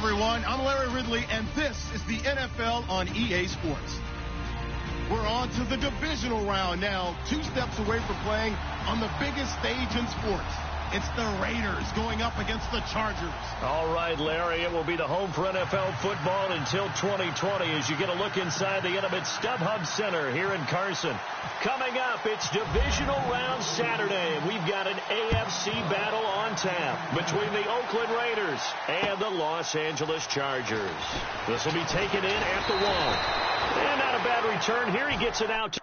everyone. I'm Larry Ridley, and this is the NFL on EA Sports. We're on to the divisional round now, 2 steps away from playing on the biggest stage in sports. It's the Raiders going up against the Chargers. All right, Larry, it will be the home for NFL football until 2020 as you get a look inside the intimate StubHub Center here in Carson. Coming up, it's divisional round Saturday, and we've got an AFC battle on tap between the Oakland Raiders and the Los Angeles Chargers. This will be taken in at the 1. And not a bad return here. He gets it out to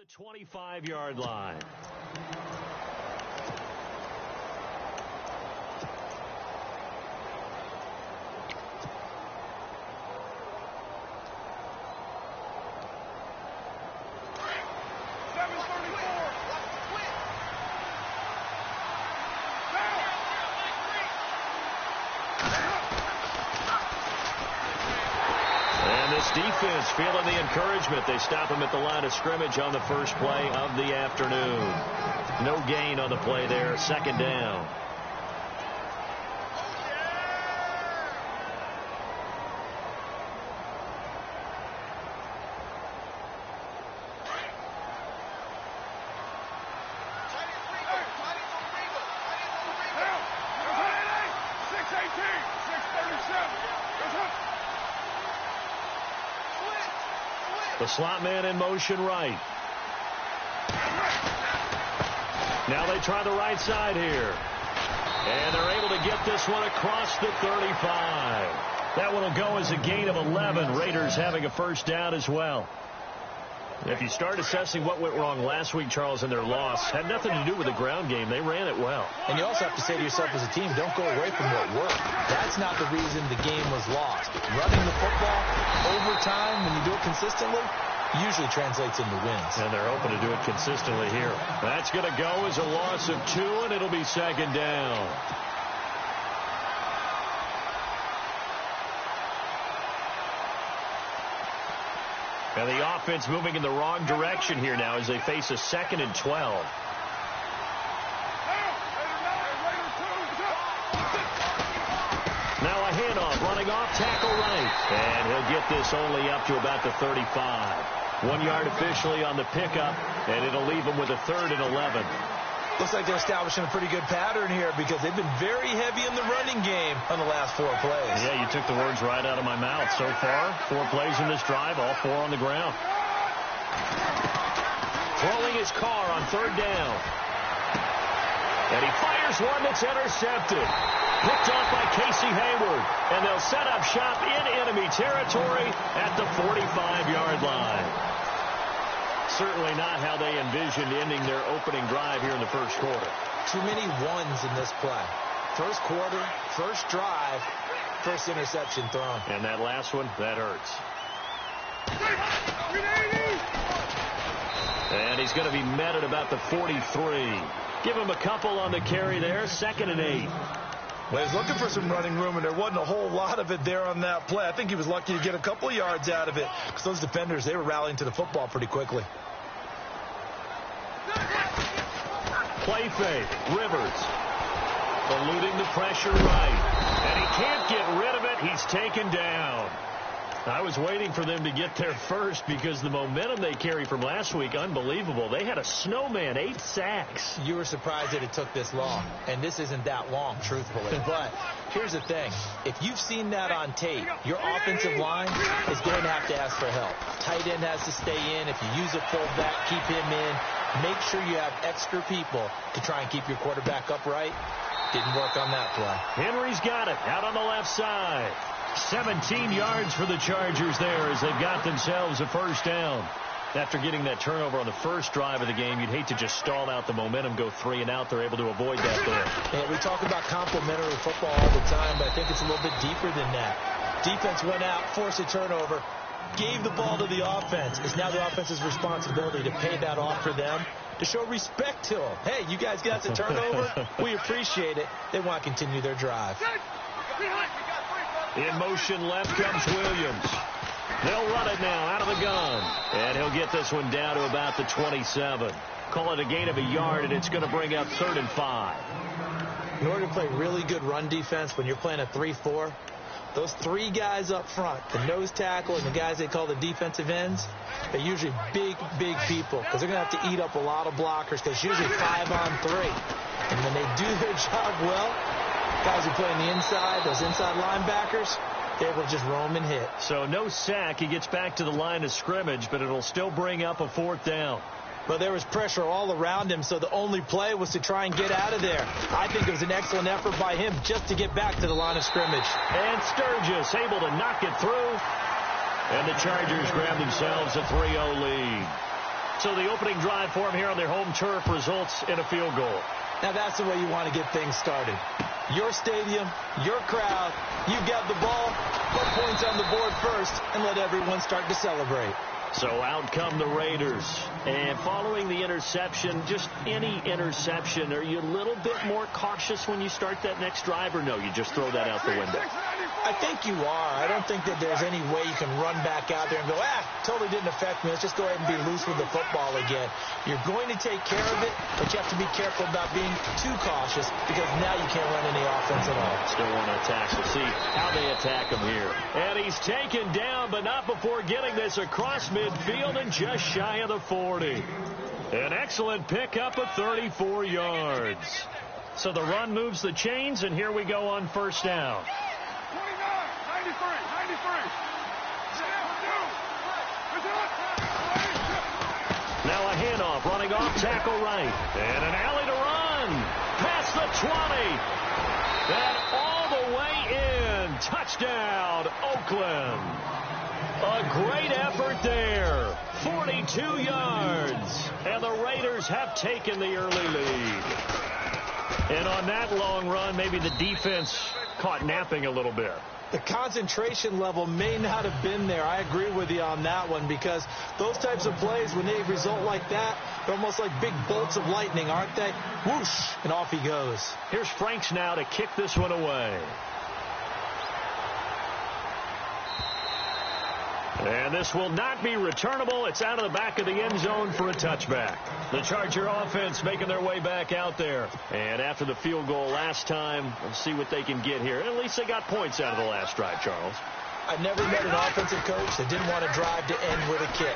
the 25-yard line. Defense feeling the encouragement. They stop him at the line of scrimmage on the first play of the afternoon. No gain on the play there. Second down. The slot man in motion right. Now they try the right side here. And they're able to get this one across the 35. That one will go as a gain of 11. Raiders having a first down as well. If you start assessing what went wrong last week, Charles, in their loss, had nothing to do with the ground game. They ran it well. And you also have to say to yourself as a team, don't go away from what worked. That's not the reason the game was lost. Running the football over time, when you do it consistently, usually translates into wins. And they're hoping to do it consistently here. That's going to go as a loss of 2, and it'll be second down. And the offense moving in the wrong direction here now as they face a 2nd and 12. Now a handoff, running off, tackle right. And he'll get this only up to about the 35. 1 yard officially on the pickup, and it'll leave him with a 3rd and 11. Looks like they're establishing a pretty good pattern here because they've been very heavy in the running game on the last 4 plays. Yeah, you took the words right out of my mouth. So far, 4 plays in this drive, all 4 on the ground. Throwing his car on 3rd down. And he fires one that's intercepted. Picked off by Casey Hayward. And they'll set up shop in enemy territory at the 45-yard line. Certainly not how they envisioned ending their opening drive here in the first quarter. Too many ones in this play. First quarter, first drive, first interception thrown. And that last one, that hurts. And he's going to be met at about the 43. Give him a couple on the carry there, 2nd and 8. Well, he's looking for some running room, and there wasn't a whole lot of it there on that play. I think he was lucky to get a couple of yards out of it because those defenders, they were rallying to the football pretty quickly. Play fake. Rivers eluding the pressure right. And he can't get rid of it. He's taken down. I was waiting for them to get there first because the momentum they carry from last week, unbelievable. They had a snowman, 8 sacks. You were surprised that it took this long, and this isn't that long, truthfully. But here's the thing. If you've seen that on tape, your offensive line is going to have to ask for help. Tight end has to stay in. If you use a fullback, keep him in. Make sure you have extra people to try and keep your quarterback upright. Didn't work on that play. Henry's got it out on the left side. 17 yards for the Chargers there as they've got themselves a first down. After getting that turnover on the first drive of the game, you'd hate to just stall out the momentum, go 3 and out. They're able to avoid that there. And we talk about complementary football all the time, but I think it's a little bit deeper than that. Defense went out, forced a turnover, gave the ball to the offense. It's now the offense's responsibility to pay that off for them, to show respect to them. Hey, you guys got the turnover. We appreciate it. They want to continue their drive. In motion left comes Williams. They'll run it now out of the gun. And he'll get this one down to about the 27. Call it a gain of a yard, and it's going to bring up 3rd and 5. In order to play really good run defense when you're playing a 3-4, those 3 guys up front, the nose tackle and the guys they call the defensive ends, they're usually big, big people because they're going to have to eat up a lot of blockers because it's usually 5 on 3. And when they do their job well, guys who play on the inside, those inside linebackers, they're able to just roam and hit. So no sack. He gets back to the line of scrimmage, but it'll still bring up a 4th down. Well, there was pressure all around him, so the only play was to try and get out of there. I think it was an excellent effort by him just to get back to the line of scrimmage. And Sturgis able to knock it through. And the Chargers grab themselves a 3-0 lead. So the opening drive for them here on their home turf results in a field goal. Now that's the way you want to get things started. Your stadium, your crowd, you got the ball, put points on the board first, and let everyone start to celebrate. So out come the Raiders. And following the interception, just any interception, are you a little bit more cautious when you start that next drive, or no, you just throw that out the window? I think you are. I don't think that there's any way you can run back out there and go, totally didn't affect me. Let's just go ahead and be loose with the football again. You're going to take care of it, but you have to be careful about being too cautious because now you can't run any offense at all. Still want to attack. We'll see how they attack him here. And he's taken down, but not before getting this across midfield and just shy of the 40. An excellent pickup of 34 yards. So the run moves the chains, and here we go on first down. 93. Now a handoff, running off tackle right. And an alley to run. Past the 20. And all the way in. Touchdown, Oakland. A great effort there. 42 yards. And the Raiders have taken the early lead. And on that long run, maybe the defense caught napping a little bit. The concentration level may not have been there. I agree with you on that one because those types of plays, when they result like that, they're almost like big bolts of lightning, aren't they? Whoosh, and off he goes. Here's Franks now to kick this one away. And this will not be returnable. It's out of the back of the end zone for a touchback. The Charger offense making their way back out there. And after the field goal last time, let's see what they can get here. At least they got points out of the last drive, Charles. I've never met an offensive coach that didn't want to drive to end with a kick.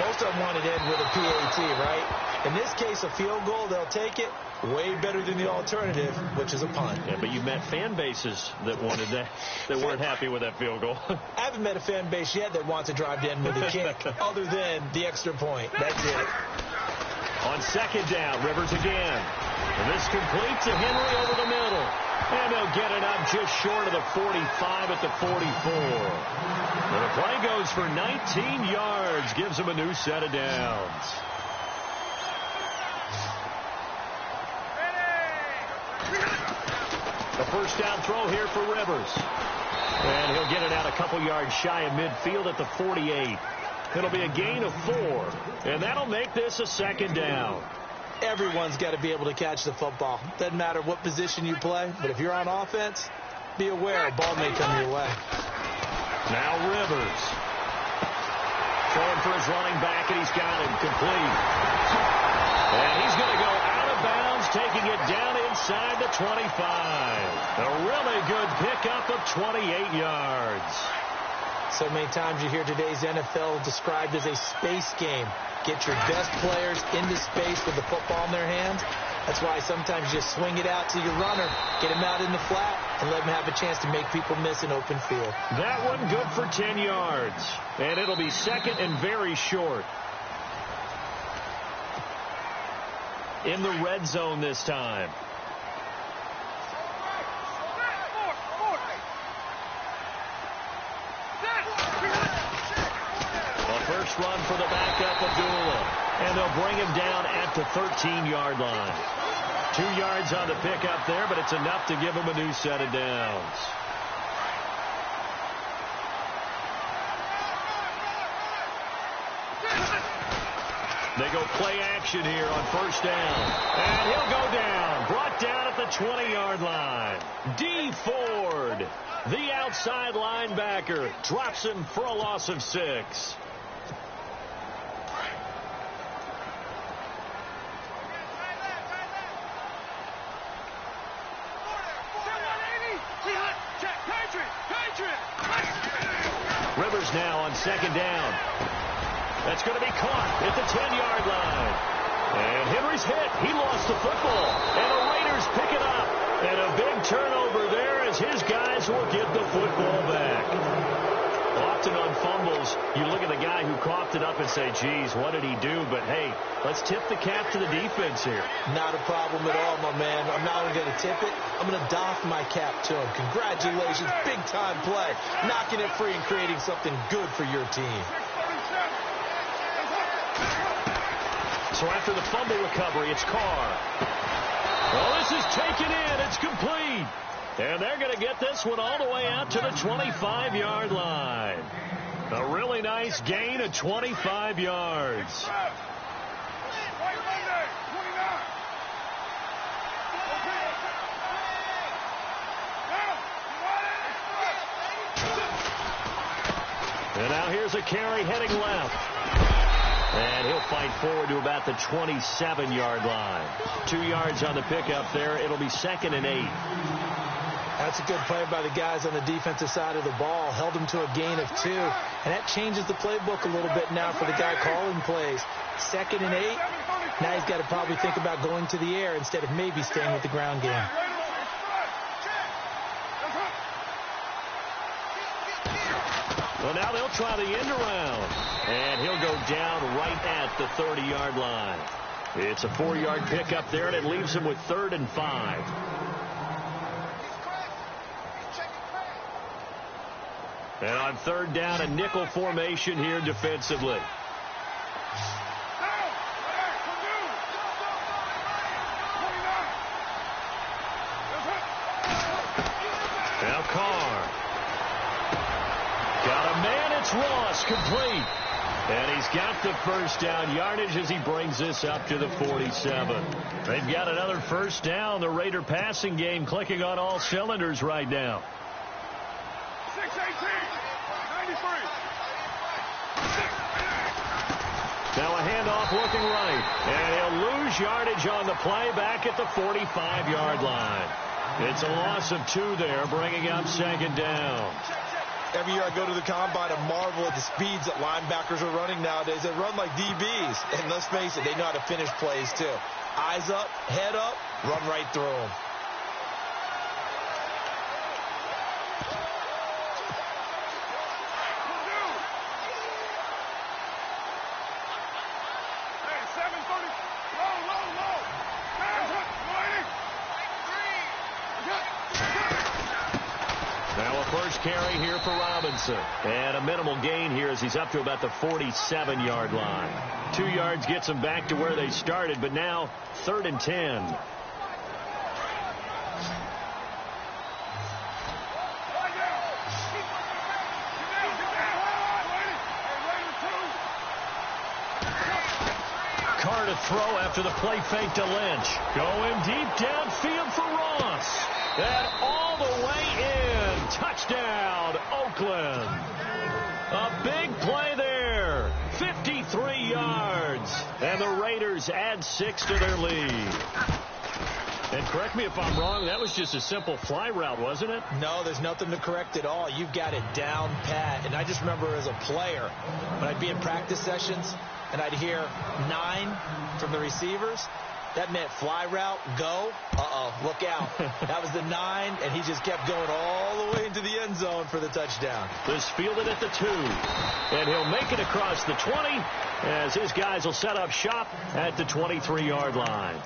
Most of them wanted to end with a PAT, right? In this case, a field goal, they'll take it. Way better than the alternative, which is a punt. Yeah, but you've met fan bases that wanted that, that weren't happy with that field goal. I haven't met a fan base yet that wants to drive to end with a kick, other than the extra point. That's it. On second down, Rivers again. And this complete to Henry over the middle. And they'll get it up just short of the 45 at the 44. And the play goes for 19 yards, gives them a new set of downs. The first down throw here for Rivers. And he'll get it out a couple yards shy of midfield at the 48. It'll be a gain of 4. And that'll make this a second down. Everyone's got to be able to catch the football. Doesn't matter what position you play, but if you're on offense, be aware a ball may come your way. Now Rivers. Throwing for his running back, and he's got him complete. And he's going to go out of bounds, taking it down inside the 25. A really good pickup of 28 yards. So many times you hear today's NFL described as a space game. Get your best players into space with the football in their hands. That's why sometimes you just swing it out to your runner, get him out in the flat, and let him have a chance to make people miss an open field. That one good for 10 yards. And it'll be second and very short. In the red zone this time. A first run for the backup, Abdullah. And they'll bring him down at the 13-yard line. 2 yards on the pickup there, but it's enough to give him a new set of downs. They go play action here on first down. And he'll go down. Brought down at the 20-yard line. D. Ford, the outside linebacker, drops him for a loss of 6. Rivers now on second down. That's going to be caught at the 10-yard line. And Henry's hit. He lost the football. And the Raiders pick it up. And a big turnover there as his guys will get the football back. Often on fumbles, you look at the guy who coughed it up and say, geez, what did he do? But, hey, let's tip the cap to the defense here. Not a problem at all, my man. I'm not only going to tip it, I'm going to doff my cap to him. Congratulations, big-time play. Knocking it free and creating something good for your team. So after the fumble recovery, it's Carr. Oh, this is taken in. It's complete. And they're going to get this one all the way out to the 25-yard line. A really nice gain of 25 yards. And now here's a carry heading left. And he'll fight forward to about the 27-yard line. 2 yards on the pickup there. It'll be 2nd and 8. That's a good play by the guys on the defensive side of the ball. Held them to a gain of 2. And that changes the playbook a little bit now for the guy calling plays. 2nd and 8. Now he's got to probably think about going to the air instead of maybe staying with the ground game. Well, now they'll try the end around. And he'll go down right at the 30-yard line. It's a 4-yard pickup there, and it leaves him with 3rd and 5. And on 3rd down, a nickel formation here defensively. Now Carr. Got a man, it's Ross, complete. And he's got the first down yardage as he brings this up to the 47. They've got another first down. The Raider passing game clicking on all cylinders right now. 6-18, 93. Now a handoff looking right. And he'll lose yardage on the play back at the 45-yard line. It's a loss of 2 there, bringing up 2nd down. Every year I go to the combine and marvel at the speeds that linebackers are running nowadays. They run like DBs. And let's face it, they know how to finish plays too. Eyes up, head up, run right through them. First carry here for Robinson. And a minimal gain here as he's up to about the 47-yard line. 2 yards gets him back to where they started, but now 3rd and 10. Carr to throw after the play fake to Lynch. Going deep downfield for Ross. And all the way in. Touchdown, Oakland. A big play there. 53 yards. And the Raiders add 6 to their lead. And correct me if I'm wrong, that was just a simple fly route, wasn't it? No, there's nothing to correct at all. You've got it down pat. And I just remember as a player, when I'd be in practice sessions, and I'd hear 9 from the receivers, that meant fly route, go. Look out. That was the 9, and he just kept going all the way into the end zone for the touchdown. This fielded at the 2. And he'll make it across the 20 as his guys will set up shop at the 23-yard line.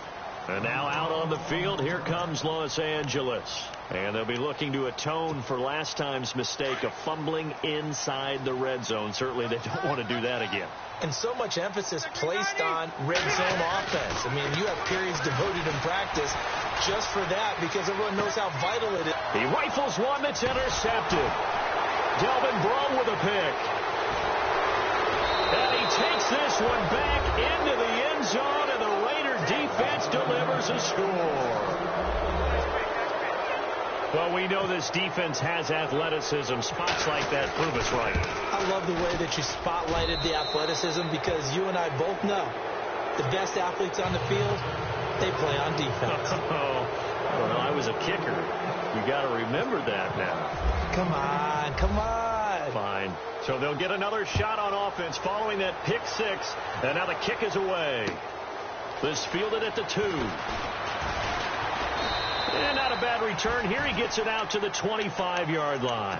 And now out on the field, here comes Los Angeles. And they'll be looking to atone for last time's mistake of fumbling inside the red zone. Certainly they don't want to do that again. And so much emphasis placed on red zone offense. I mean, you have periods devoted in practice just for that because everyone knows how vital it is. He rifles one that's intercepted. Delvin Breaux with a pick. And he takes this one back into the end zone, and the Raider defense delivers a score. Well, we know this defense has athleticism. Spots like that prove us right. I love the way that you spotlighted the athleticism because you and I both know the best athletes on the field, they play on defense. Well, I was a kicker. You got to remember that now. Come on, come on. Fine. So they'll get another shot on offense following that pick 6, and now the kick is away. This fielded at the 2. And not a bad return here. He gets it out to the 25-yard line.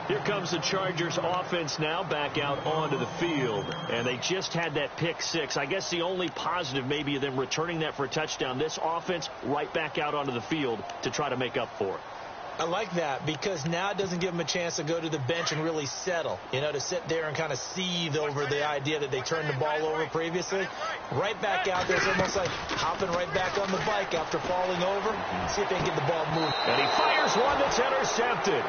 Here comes the Chargers offense now back out onto the field. And they just had that pick 6. I guess the only positive maybe of them returning that for a touchdown. This offense right back out onto the field to try to make up for it. I like that because now it doesn't give them a chance to go to the bench and really settle, to sit there and kind of seethe over the idea that they turned the ball over previously. Right back out there. It's almost like hopping right back on the bike after falling over. See if they can get the ball moving. And he fires one that's intercepted.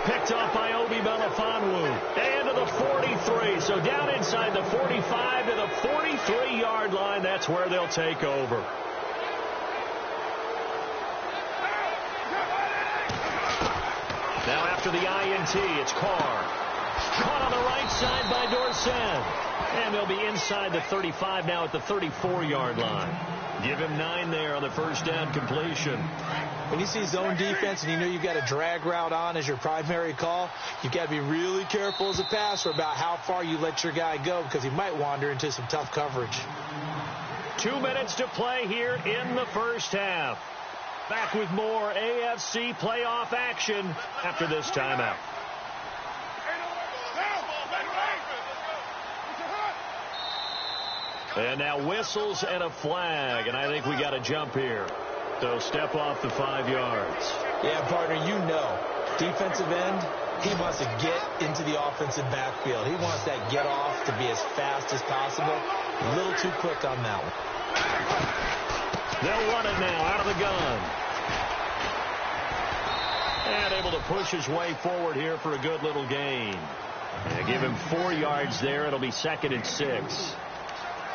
Picked off by Obi Melifonwu. And to the 43. So down inside the 45 to the 43-yard line. That's where they'll take over. Now after the INT, it's Carr. Caught on the right side by Dorsett. And they'll be inside the 35 now at the 34-yard line. Give him 9 there on the first down completion. When you see zone defense and you know you've got a drag route on as your primary call, you've got to be really careful as a passer about how far you let your guy go because he might wander into some tough coverage. 2 minutes to play here in the first half. Back with more AFC playoff action after this timeout. And now whistles and a flag, and I think we got to jump here. So step off the 5 yards. Yeah, partner, defensive end, he wants to get into the offensive backfield. He wants that get off to be as fast as possible. A little too quick on that one. They'll run it now out of the gun. And able to push his way forward here for a good little gain. And give him 4 yards there. It'll be 2nd and 6.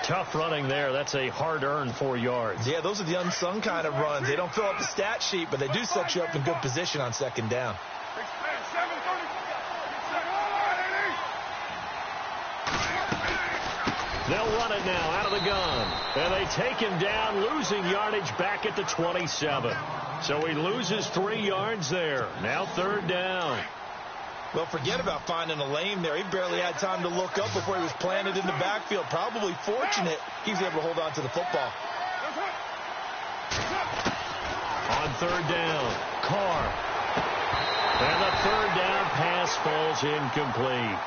Tough running there. That's a hard-earned 4 yards. Yeah, those are the unsung kind of runs. They don't fill up the stat sheet, but they do set you up in good position on 2nd down. They'll run it now out of the gun. And they take him down, losing yardage back at the 27. So he loses 3 yards there. Now 3rd down. Well, forget about finding a lane there. He barely had time to look up before he was planted in the backfield. Probably fortunate he was able to hold on to the football. On 3rd down, Carr. And the 3rd down pass falls incomplete.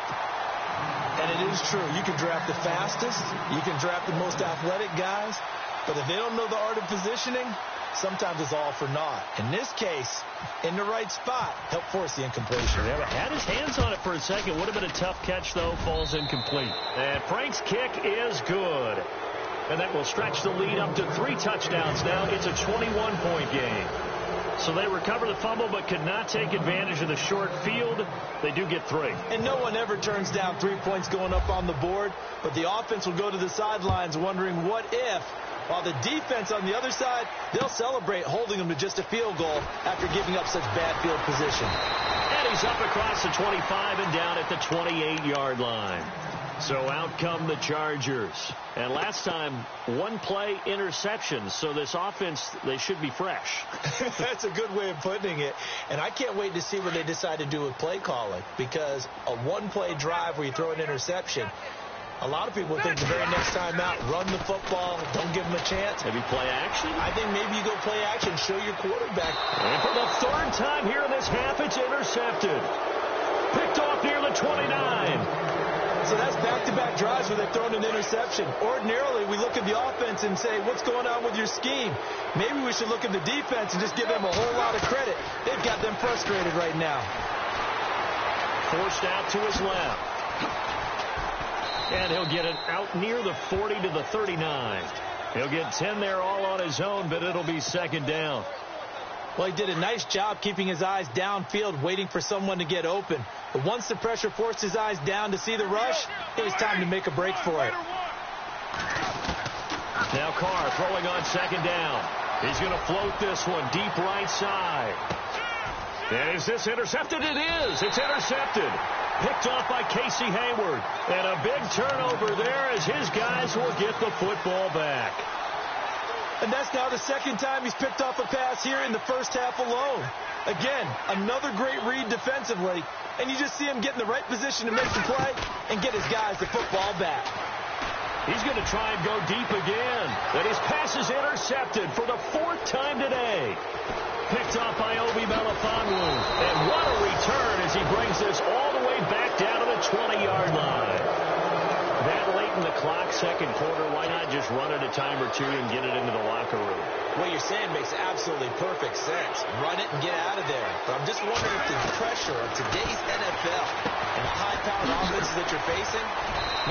And it is true. You can draft the fastest. You can draft the most athletic guys. But if they don't know the art of positioning, sometimes it's all for naught. In this case, in the right spot, help force the incompletion. Yeah, had his hands on it for a second. Would have been a tough catch, though. Falls incomplete. And Frank's kick is good. And that will stretch the lead up to 3 touchdowns now. It's a 21-point game. So they recover the fumble but could not take advantage of the short field. They do get 3. And no one ever turns down 3 points going up on the board. But the offense will go to the sidelines wondering what if. While the defense on the other side, they'll celebrate holding them to just a field goal after giving up such bad field position. And he's up across the 25 and down at the 28-yard line. So out come the Chargers. And last time, 1 play interception. So this offense, they should be fresh. That's a good way of putting it. And I can't wait to see what they decide to do with play calling. Because a 1-play drive where you throw an interception, a lot of people think the very next time out, run the football, don't give them a chance. Maybe play action? I think maybe you go play action, show your quarterback. And for the 3rd time here in this half, it's intercepted. Picked off near the 29. So that's back-to-back drives where they've thrown an interception. Ordinarily, we look at the offense and say, what's going on with your scheme? Maybe we should look at the defense and just give them a whole lot of credit. They've got them frustrated right now. Forced out to his left. And he'll get it out near the 40 to the 39. He'll get 10 there all on his own, but it'll be 2nd down. Well, he did a nice job keeping his eyes downfield, waiting for someone to get open. But once the pressure forced his eyes down to see the rush, it was time to make a break for it. Now Carr throwing on 2nd down. He's going to float this one deep right side. And is this intercepted? It is. It's intercepted. Picked off by Casey Hayward. And a big turnover there as his guys will get the football back. And that's now the 2nd time he's picked off a pass here in the first half alone. Again, another great read defensively. And you just see him get in the right position to make the play and get his guys the football back. He's going to try and go deep again. And his pass is intercepted for the 4th time today. Picked off by Obi Melifonwu. And what a return as he brings this all the way back down to the 20-yard line. That late hitting the clock second quarter. Why not just run it a time or two and get it into the locker room? What you're saying makes absolutely perfect sense. Run it and get out of there. But I'm just wondering if the pressure of today's NFL and the high-powered offenses that you're facing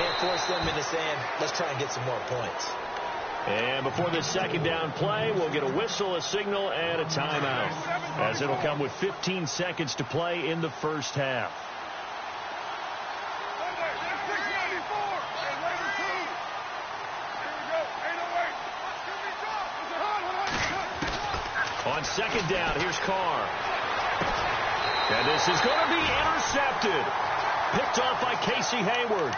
may force them into saying, let's try and get some more points. And before this second down play, we'll get a whistle, a signal, and a timeout, as it'll come with 15 seconds to play in the first half. On second down, here's Carr. And this is going to be intercepted. Picked off by Casey Hayward.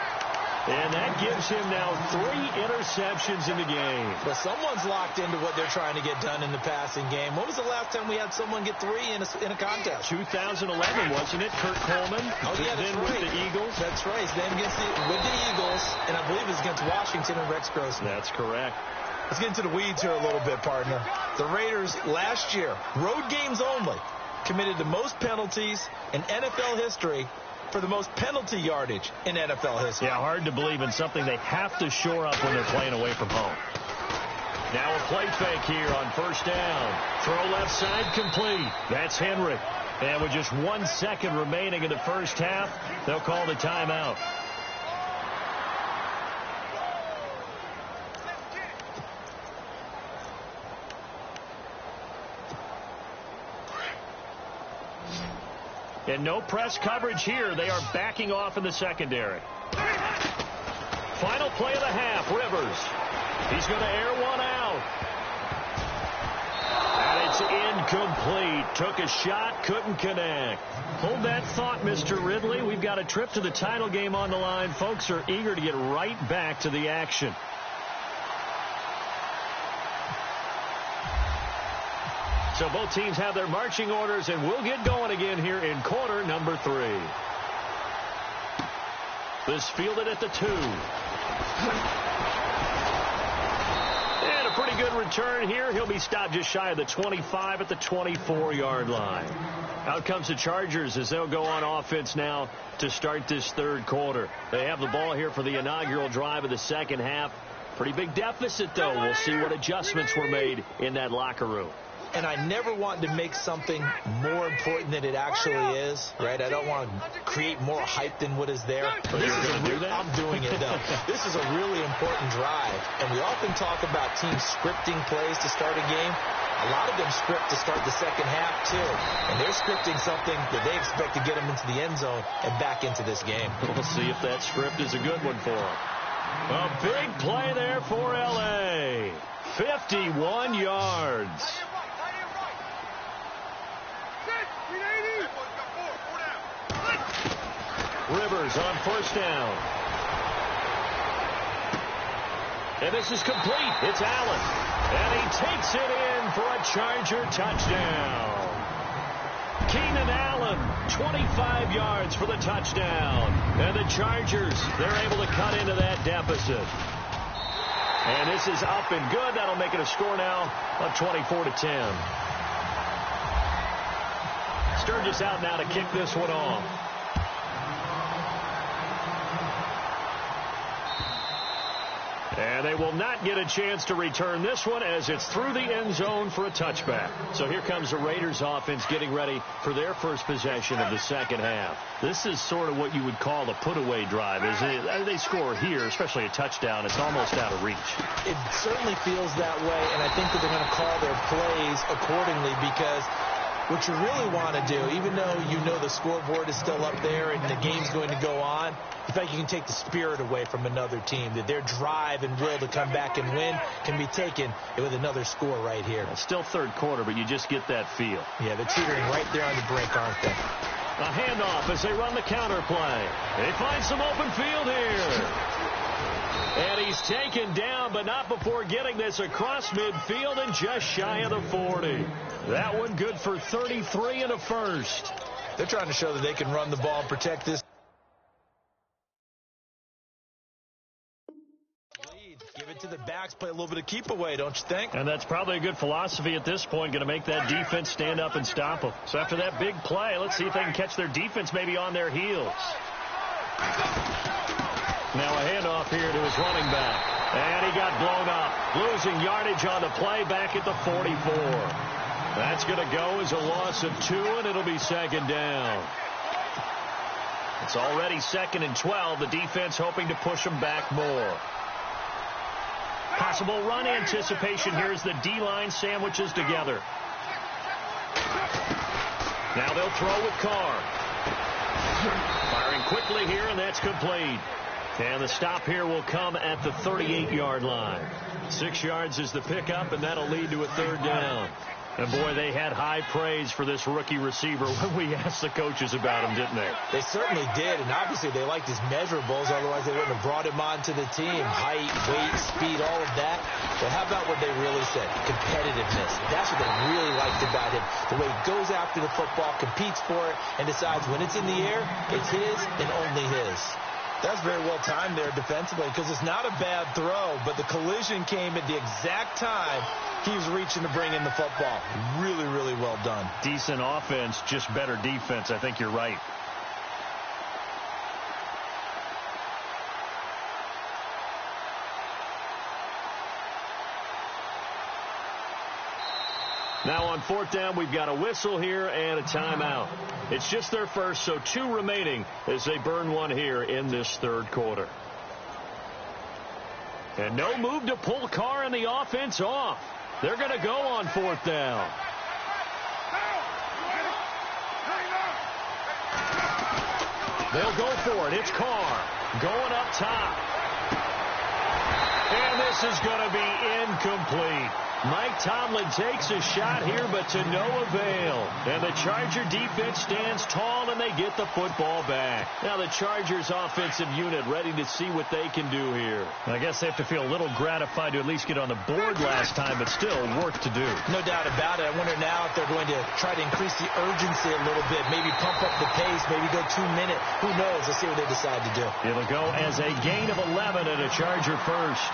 And that gives him now 3 interceptions in the game. Well, someone's locked into what they're trying to get done in the passing game. When was the last time we had someone get 3 in a contest? 2011, wasn't it? Kurt Coleman. Oh, yeah, that's then right. with the Eagles. That's right. His name with the Eagles, and I believe it was against Washington and Rex Grossman. That's correct. Let's get into the weeds here a little bit, partner. The Raiders last year, road games only, committed the most penalties in NFL history for the most penalty yardage in NFL history. Yeah, hard to believe in something they have to shore up when they're playing away from home. Now a play fake here on first down. Throw left side complete. That's Henry. And with just 1 second remaining in the first half, they'll call the timeout. And no press coverage here. They are backing off in the secondary. Final play of the half, Rivers. He's going to air one out. And it's incomplete. Took a shot, couldn't connect. Hold that thought, Mr. Ridley. We've got a trip to the title game on the line. Folks are eager to get right back to the action. So both teams have their marching orders, and we'll get going again here in quarter number 3. This fielded at the 2. And a pretty good return here. He'll be stopped just shy of the 25 at the 24-yard line. Out comes the Chargers as they'll go on offense now to start this third quarter. They have the ball here for the inaugural drive of the second half. Pretty big deficit, though. We'll see what adjustments were made in that locker room. And I never want to make something more important than it actually is, right? I don't want to create more hype than what is there. But you're going to do that? I'm doing it, though. This is a really important drive. And we often talk about teams scripting plays to start a game. A lot of them script to start the second half, too. And they're scripting something that they expect to get them into the end zone and back into this game. We'll see if that script is a good one for them. A big play there for L.A. 51 yards. Rivers on first down. And this is complete. It's Allen. And he takes it in for a Charger touchdown. Keenan Allen, 25 yards for the touchdown. And the Chargers, they're able to cut into that deficit. And this is up and good. That'll make it a score now of 24-10. Sturgis out now to kick this one off. And they will not get a chance to return this one as it's through the end zone for a touchback. So here comes the Raiders offense getting ready for their first possession of the second half. This is sort of what you would call a put-away drive. They score here, especially a touchdown. It's almost out of reach. It certainly feels that way, and I think that they're going to call their plays accordingly because what you really want to do, even though you know the scoreboard is still up there and the game's going to go on, in fact, you can take the spirit away from another team, that their drive and will to come back and win can be taken with another score right here. It's still third quarter, but you just get that feel. Yeah, they're teetering right there on the brink, aren't they? A handoff as they run the counter play. They find some open field here. And he's taken down, but not before getting this across midfield and just shy of the 40. That one good for 33 and a first. They're trying to show that they can run the ball and protect this. Give it to the backs, play a little bit of keep away, don't you think? And that's probably a good philosophy at this point, going to make that defense stand up and stop them. So after that big play, let's see if they can catch their defense maybe on their heels. Now a handoff here to his running back. And he got blown up. Losing yardage on the play back at the 44. That's going to go as a loss of 2, and it'll be second down. It's already 2nd and 12. The defense hoping to push them back more. Possible run anticipation here as the D-line sandwiches together. Now they'll throw with Carr. Firing quickly here, and that's complete. And the stop here will come at the 38-yard line. 6 yards is the pickup, and that'll lead to a 3rd down. And, boy, they had high praise for this rookie receiver when we asked the coaches about him, didn't they? They certainly did, and obviously they liked his measurables. Otherwise, they wouldn't have brought him onto the team. Height, weight, speed, all of that. But how about what they really said? Competitiveness. That's what they really liked about him. The way he goes after the football, competes for it, and decides when it's in the air, it's his and only his. That's very well timed there defensively because it's not a bad throw, but the collision came at the exact time he was reaching to bring in the football. Really, really well done. Decent offense, just better defense. I think you're right. Now on 4th down, we've got a whistle here and a timeout. It's just their first, so 2 remaining as they burn one here in this 3rd quarter. And no move to pull Carr and the offense off. They're going to go on 4th down. They'll go for it. It's Carr going up top. And this is going to be incomplete. Mike Tomlin takes a shot here, but to no avail. And the Charger defense stands tall, and they get the football back. Now the Chargers offensive unit ready to see what they can do here. I guess they have to feel a little gratified to at least get on the board last time, but still work to do. No doubt about it. I wonder now if they're going to try to increase the urgency a little bit, maybe pump up the pace, maybe go 2-minute. Who knows? Let's see what they decide to do. It'll go as a gain of 11 and a Charger first.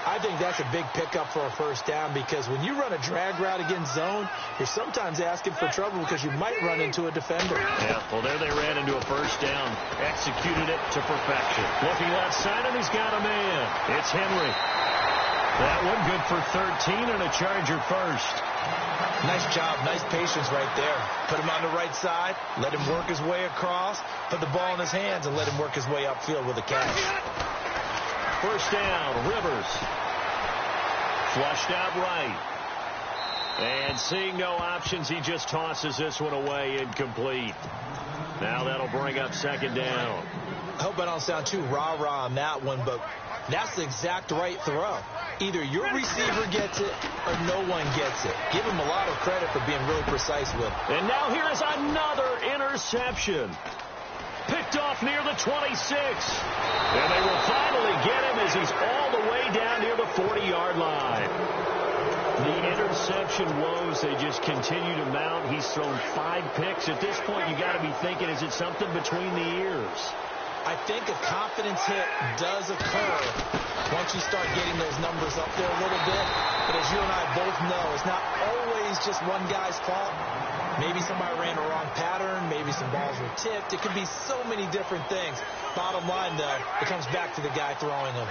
I think that's a big pickup for a 1st down because when you run a drag route against zone, you're sometimes asking for trouble because you might run into a defender. Yeah, well, there they ran into a 1st down. Executed it to perfection. Looking left side, and he's got a man. It's Henry. That one good for 13 and a Charger first. Nice job. Nice patience right there. Put him on the right side. Let him work his way across. Put the ball in his hands and let him work his way upfield with a catch. 1st down, Rivers. Flushed out right. And seeing no options, he just tosses this one away, incomplete. Now that'll bring up 2nd down. I hope I don't sound too rah-rah on that one, but that's the exact right throw. Either your receiver gets it or no one gets it. Give him a lot of credit for being really precise with it. And now here is another interception. Picked off near the 26. And they will finally get him as he's all the way down near the 40-yard line. The interception woes, they just continue to mount. He's thrown 5 picks. At this point, you got to be thinking, is it something between the ears? I think a confidence hit does occur once you start getting those numbers up there a little bit. But as you and I both know, it's not always just one guy's fault. Maybe somebody ran a wrong pattern. Maybe some balls were tipped. It could be so many different things. Bottom line, though, it comes back to the guy throwing them.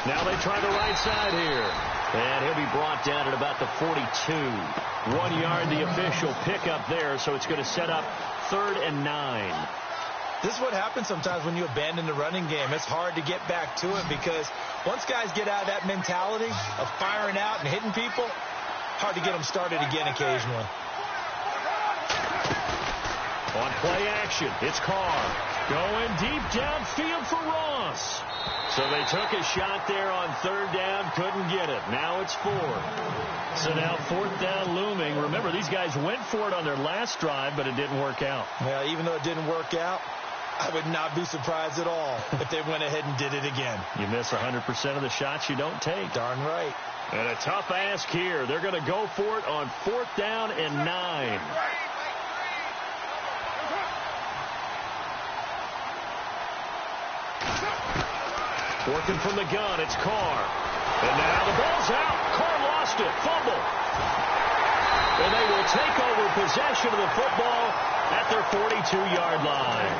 Now they try the right side here. And he'll be brought down at about the 42. 1 yard, the official pickup there, so it's going to set up 3rd and 9. This is what happens sometimes when you abandon the running game. It's hard to get back to it because once guys get out of that mentality of firing out and hitting people, hard to get them started again occasionally. On play action, it's Carr going deep downfield for Ross. So they took a shot there on 3rd down, couldn't get it. Now it's 4th. So now 4th down looming. Remember, these guys went for it on their last drive, but it didn't work out. Yeah, even though it didn't work out, I would not be surprised at all if they went ahead and did it again. You miss 100% of the shots you don't take. Darn right. And a tough ask here. They're going to go for it on 4th down and 9. Working from the gun, it's Carr. And now the ball's out. Carr lost it. Fumble. And they will take over possession of the football at their 42-yard line.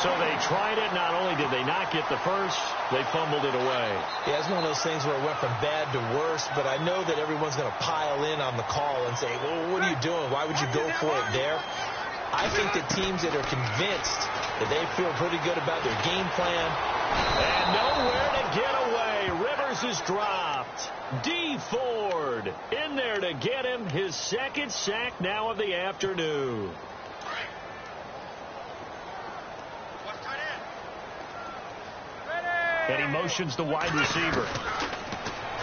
So they tried it. Not only did they not get the first, they fumbled it away. Yeah, it's one of those things where it went from bad to worse, but I know that everyone's going to pile in on the call and say, well, what are you doing? Why would you go for it there? I think that teams that are convinced that they feel pretty good about their game plan. And nowhere to get away. Rivers is dropped. D. Ford in there to get him his second sack now of the afternoon. And he motions the wide receiver.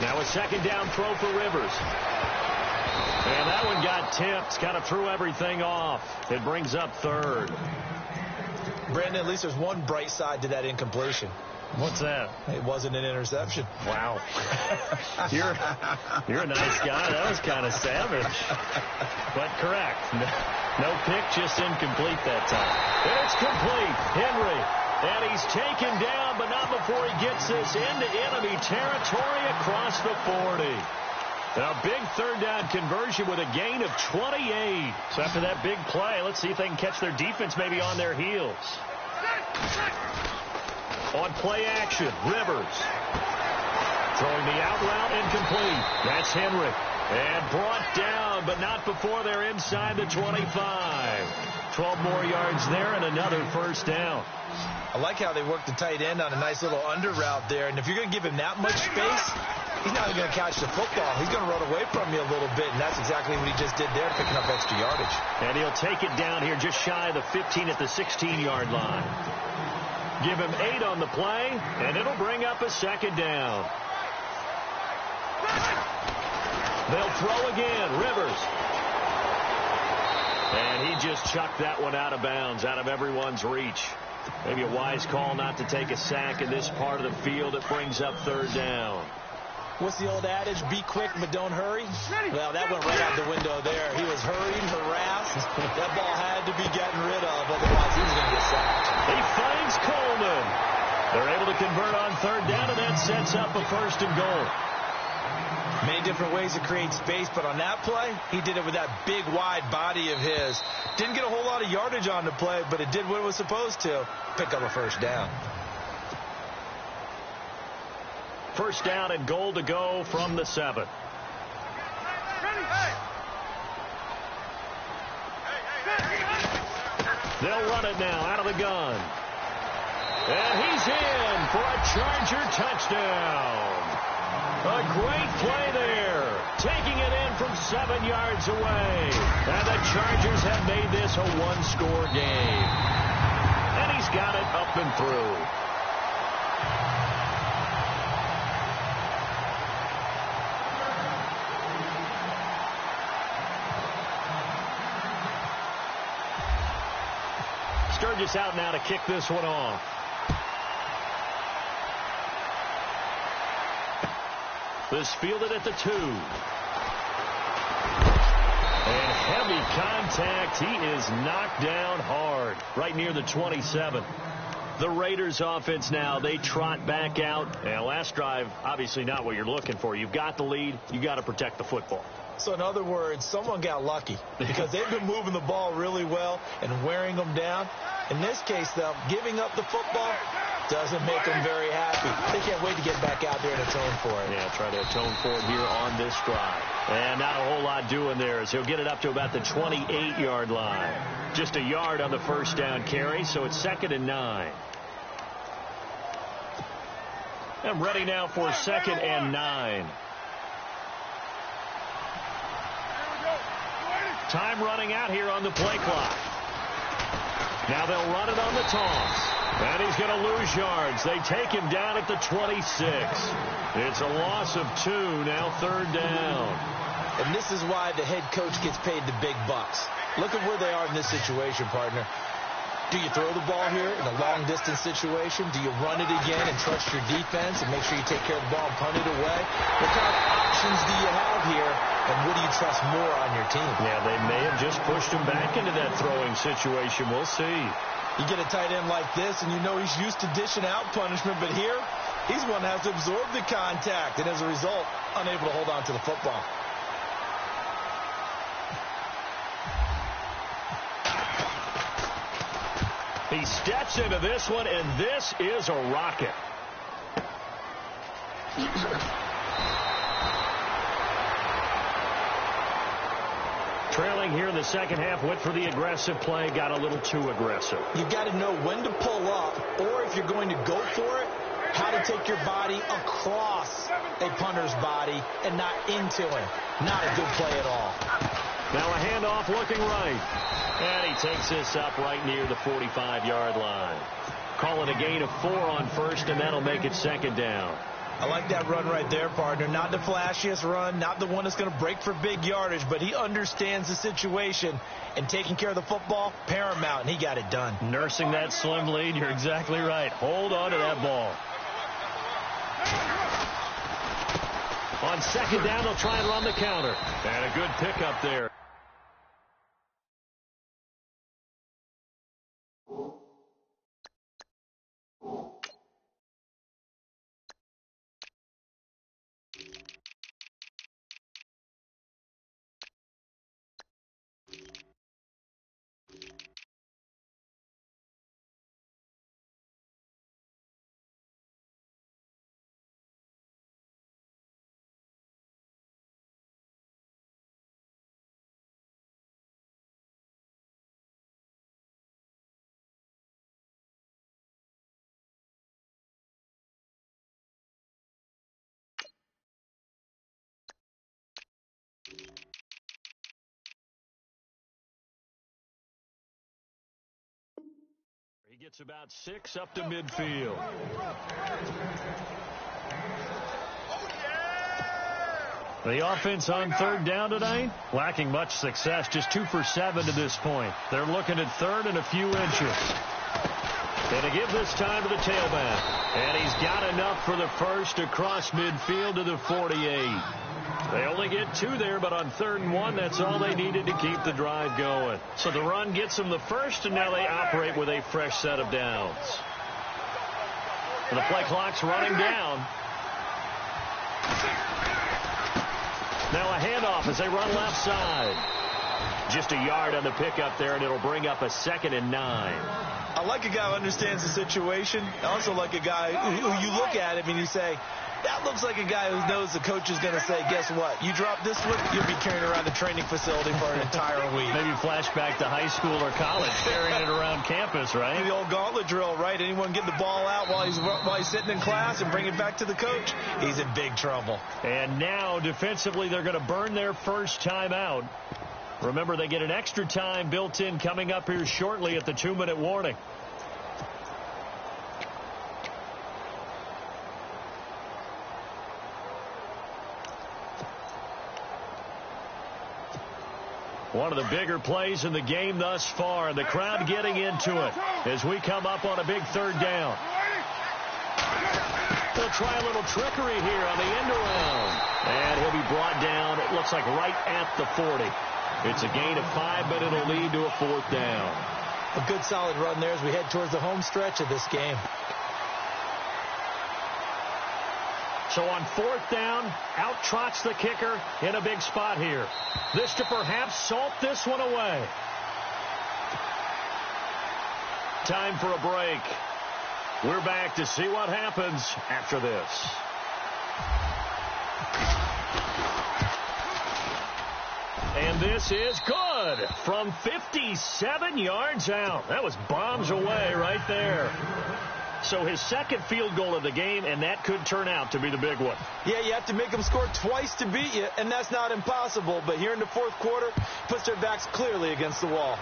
Now a second down throw for Rivers. And that one got tipped. Kind of threw everything off. It brings up third. Brandon, at least there's one bright side to that incompletion. What's that? It wasn't an interception. Wow. You're a nice guy. That was kind of savage. But correct. No pick, just incomplete that time. And it's complete. Henry. And he's taken down, but not before he gets this into enemy territory across the 40. A big third down conversion with a gain of 28. So after that big play, let's see if they can catch their defense maybe on their heels. On play action, Rivers. Throwing the out route, incomplete. That's Henry. And brought down, but not before they're inside the 25. 12 more yards there and another first down. I like how they worked the tight end on a nice little under route there. And if you're going to give him that much space, he's not going to catch the football. He's going to run away from you a little bit, and that's exactly what he just did there, picking up extra yardage. And he'll take it down here just shy of the 15 at the 16-yard line. Give him 8 on the play, and it'll bring up a second down. They'll throw again. Rivers. And he just chucked that one out of bounds, out of everyone's reach. Maybe a wise call not to take a sack in this part of the field. It brings up third down. What's the old adage? Be quick, but don't hurry. Well, that went right out the window there. He was hurried, harassed. That ball had to be gotten rid of, otherwise he was going to get sacked. He finds Coleman. They're able to convert on third down, and that sets up a first and goal. Many different ways to create space, but on that play, he did it with that big, wide body of his. Didn't get a whole lot of yardage on the play, but it did what it was supposed to. Pick up a first down. First down and goal to go from the 7. They'll run it now out of the gun. And he's in for a Charger touchdown. A great play there. Taking it in from 7 yards away. And the Chargers have made this a one-score game. And he's got it up and through. Sturgis out now to kick this one off. This fielded at the 2. And heavy contact. He is knocked down hard right near the 27. The Raiders offense now, they trot back out. And last drive, obviously not what you're looking for. You've got the lead. You got to protect the football. So in other words, someone got lucky because they've been moving the ball really well and wearing them down. In this case, though, giving up the football doesn't make them very happy. They can't wait to get back out there and atone for it. Yeah, try to atone for it here on this drive. And not a whole lot doing there as he'll get it up to about the 28-yard line. Just a yard on the first down carry, so it's 2nd and 9. I'm ready now for 2nd and 9. Time running out here on the play clock. Now they'll run it on the toss. And he's going to lose yards. They take him down at the 26. It's a loss of 2, now 3rd down. And this is why the head coach gets paid the big bucks. Look at where they are in this situation, partner. Do you throw the ball here in a long-distance situation? Do you run it again and trust your defense and make sure you take care of the ball and punt it away? What kind of options do you have here, and what do you trust more on your team? Yeah, they may have just pushed him back into that throwing situation. We'll see. You get a tight end like this, and you know he's used to dishing out punishment, but here, he's one that has to absorb the contact, and as a result, unable to hold on to the football. He steps into this one, and this is a rocket. Trailing here in the second half, went for the aggressive play, got a little too aggressive. You've got to know when to pull up, or if you're going to go for it, how to take your body across a punter's body and not into him. Not a good play at all. Now a handoff looking right. And he takes this up right near the 45-yard line. Call it a gain of 4 on first, and that'll make it second down. I like that run right there, partner. Not the flashiest run, not the one that's going to break for big yardage, but he understands the situation, and taking care of the football, paramount, and he got it done. Nursing that slim lead, you're exactly right. Hold on to that ball. On second down, they'll try and run the counter. And a good pickup there. He gets about 6 up to midfield. The offense on third down tonight, lacking much success, just 2 for 7 to this point. They're looking at third and a few inches. And to give this time to the tailback. And he's got enough for the first across midfield to the 48. They only get 2 there, but on 3rd and 1, that's all they needed to keep the drive going. So the run gets them the first, and now they operate with a fresh set of downs. And the play clock's running down. Now a handoff as they run left side. Just a yard on the pickup there, and it'll bring up a 2nd and 9. I like a guy who understands the situation. I also like a guy who you look at him and you say, that looks like a guy who knows the coach is going to say, guess what? You drop this one, you'll be carrying around the training facility for an entire week. Maybe flashback to high school or college, carrying it around campus, right? The old gauntlet drill, right? Anyone get the ball out while he's sitting in class and bring it back to the coach? He's in big trouble. And now, defensively, they're going to burn their first time out. Remember, they get an extra time built in coming up here shortly at the 2-minute warning. One of the bigger plays in the game thus far, and the crowd getting into it as we come up on a big 3rd down. They'll try a little trickery here on the end around. And he'll be brought down, it looks like right at the 40. It's a gain of 5, but it'll lead to a 4th down. A good solid run there as we head towards the home stretch of this game. So on 4th down, out trots the kicker in a big spot here. This to perhaps salt this one away. Time for a break. We're back to see what happens after this. And this is good from 57 yards out. That was bombs away right there. So his 2nd field goal of the game, and that could turn out to be the big one. Yeah, you have to make them score twice to beat you, and that's not impossible. But here in the 4th quarter, puts their backs clearly against the wall.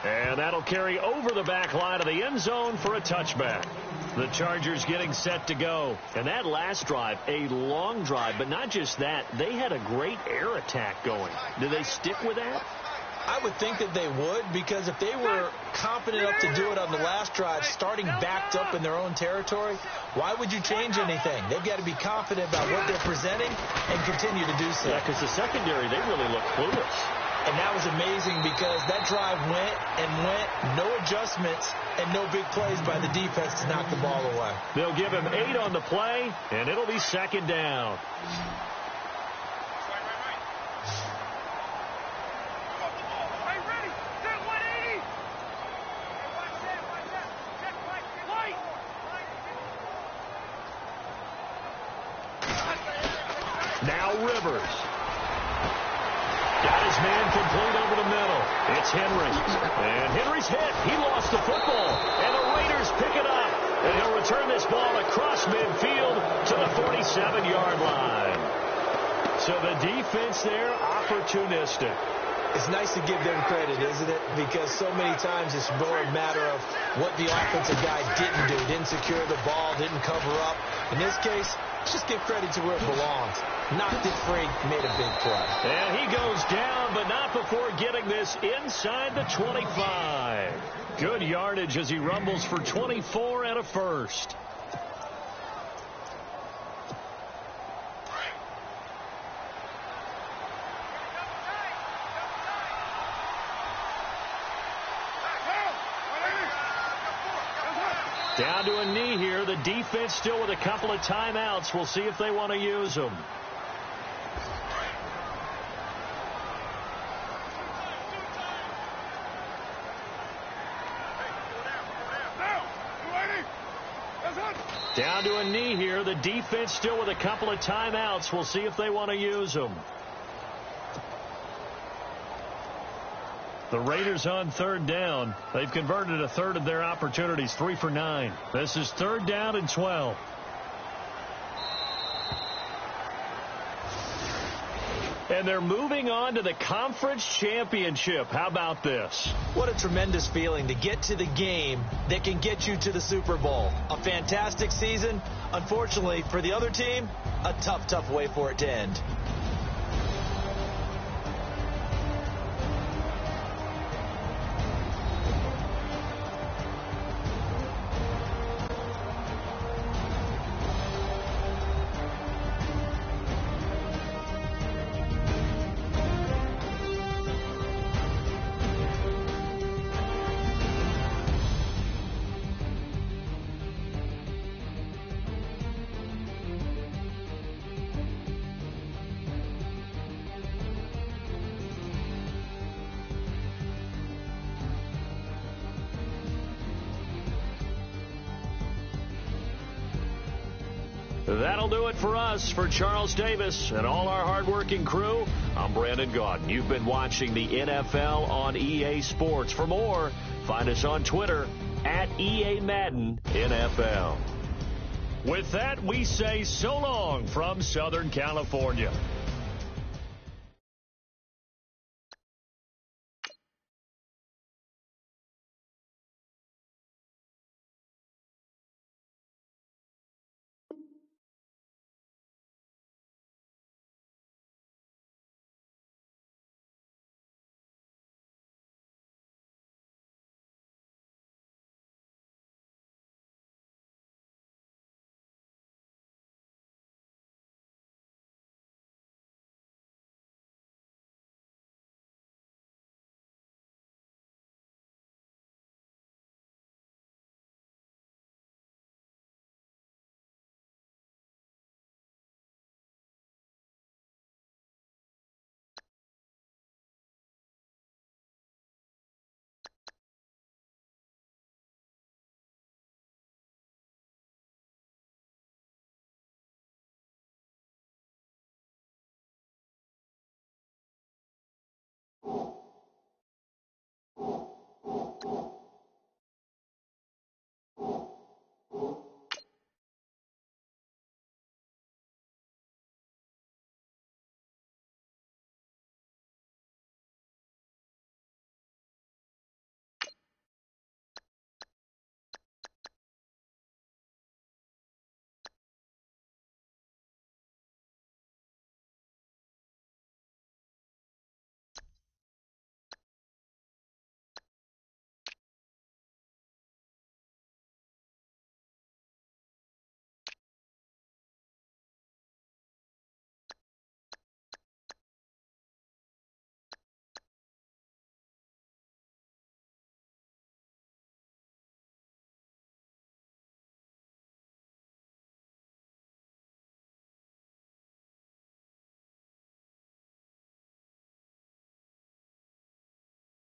And that'll carry over the back line of the end zone for a touchback. The Chargers getting set to go. And that last drive, a long drive, but not just that. They had a great air attack going. Do they stick with that? I would think that they would, because if they were confident enough to do it on the last drive, starting backed up in their own territory, why would you change anything? They've got to be confident about what they're presenting and continue to do so. Yeah, because the secondary, they really look clueless. And that was amazing because that drive went and went, no adjustments, and no big plays by the defense to knock the ball away. They'll give him 8 on the play, and it'll be 2nd down. Now Rivers. Got his man complete over the middle. It's Henry. And Henry's hit. He lost the football. And the Raiders pick it up. And he'll return this ball across midfield to the 47-yard line. So the defense there, opportunistic. It's nice to give them credit, isn't it? Because so many times it's more a matter of what the offensive guy didn't do. Didn't secure the ball, didn't cover up. In this case, just give credit to where it belongs. Knocked it free, made a big play. And he goes down, but not before getting this inside the 25. Good yardage as he rumbles for 24 and a first. Down to a knee here. The defense still with a couple of timeouts. We'll see if they want to use them. Down to a knee here. The defense still with a couple of timeouts. We'll see if they want to use them. The Raiders on third down. They've converted a third of their opportunities, 3 for 9. This is third down and 12. And they're moving on to the conference championship. How about this? What a tremendous feeling to get to the game that can get you to the Super Bowl. A fantastic season. Unfortunately, for the other team, a tough, tough way for it to end. That'll do it for us. For Charles Davis and all our hardworking crew, I'm Brandon Gaudin. You've been watching the NFL on EA Sports. For more, find us on Twitter at EA Madden NFL. With that, we say so long from Southern California.